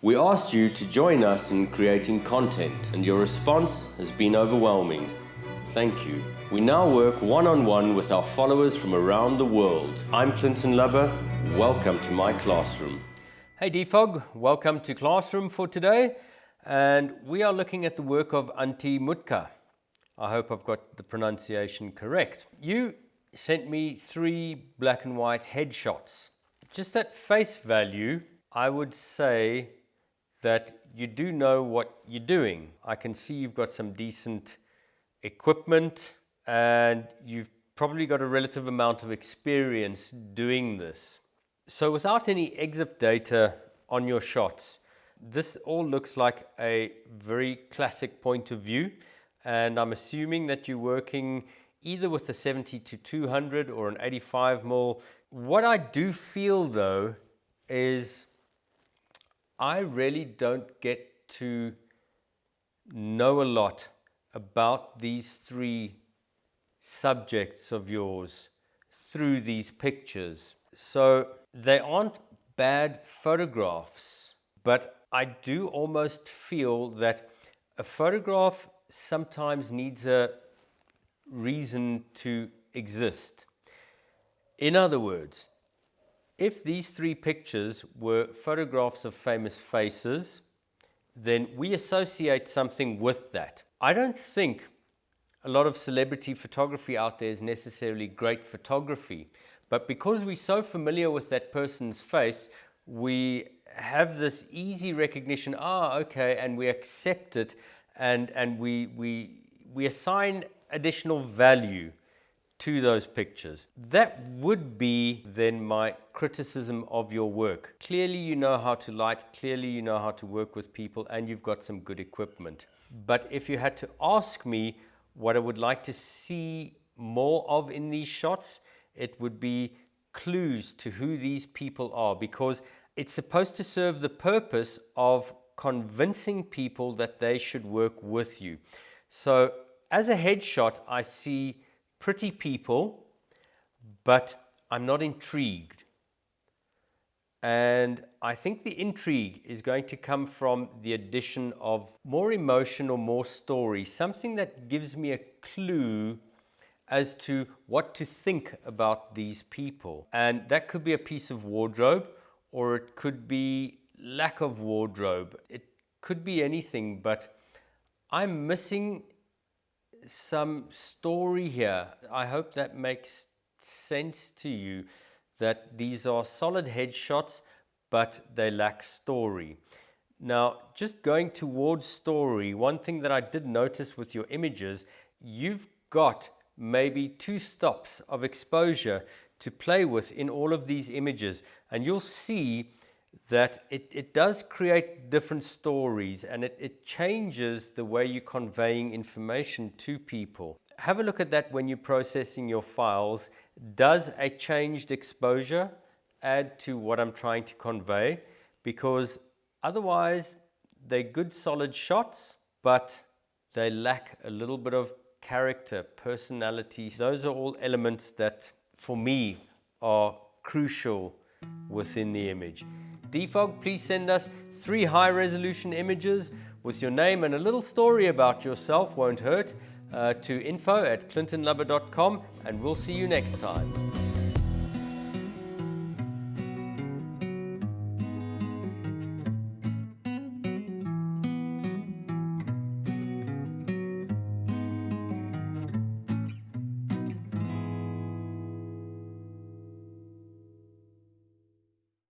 We asked you to join us in creating content, and your response has been overwhelming. Thank you. We now work one-on-one with our followers from around the world. I'm Clinton Lubber. Welcome to my classroom. Hey dphog, welcome to Classroom for today. And we are looking at the work of Antti Mutka. I hope I've got the pronunciation correct. You sent me 3 black and white headshots. Just at face value, I would say that you do know what you're doing. I can see you've got some decent equipment and you've probably got a relative amount of experience doing this. So without any EXIF data on your shots, this all looks like a very classic point of view, and I'm assuming that you're working either with a 70-200 or an 85mm. What I do feel though is I really don't get to know a lot about these 3 subjects of yours through these pictures. So they aren't bad photographs, but I do almost feel that a photograph sometimes needs a reason to exist. In other words, if these 3 pictures were photographs of famous faces, then we associate something with that. I don't think a lot of celebrity photography out there is necessarily great photography, but because we're so familiar with that person's face, we have this easy recognition, okay, and we accept it, and we assign additional value to those pictures. That would be then my criticism of your work. Clearly you know how to light, clearly you know how to work with people, and you've got some good equipment. But if you had to ask me what I would like to see more of in these shots, it would be clues to who these people are, because it's supposed to serve the purpose of convincing people that they should work with you. So as a headshot, I see pretty people, but I'm not intrigued. And I think the intrigue is going to come from the addition of more emotion or more story, something that gives me a clue as to what to think about these people. And that could be a piece of wardrobe, or it could be lack of wardrobe. It could be anything, but I'm missing some story here. I hope that makes sense to you, that these are solid headshots, but they lack story. Now, just going towards story, one thing that I did notice with your images, you've got maybe 2 stops of exposure to play with in all of these images, and you'll see that it does create different stories, and it changes the way you're conveying information to people. Have a look at that when you're processing your files. Does a changed exposure add to what I'm trying to convey? Because otherwise they're good solid shots, but they lack a little bit of character, personality. Those are all elements that for me are crucial within the image. dphog, please send us 3 high-resolution images with your name and a little story about yourself, won't hurt, to info@clintonlubber.com, and we'll see you next time.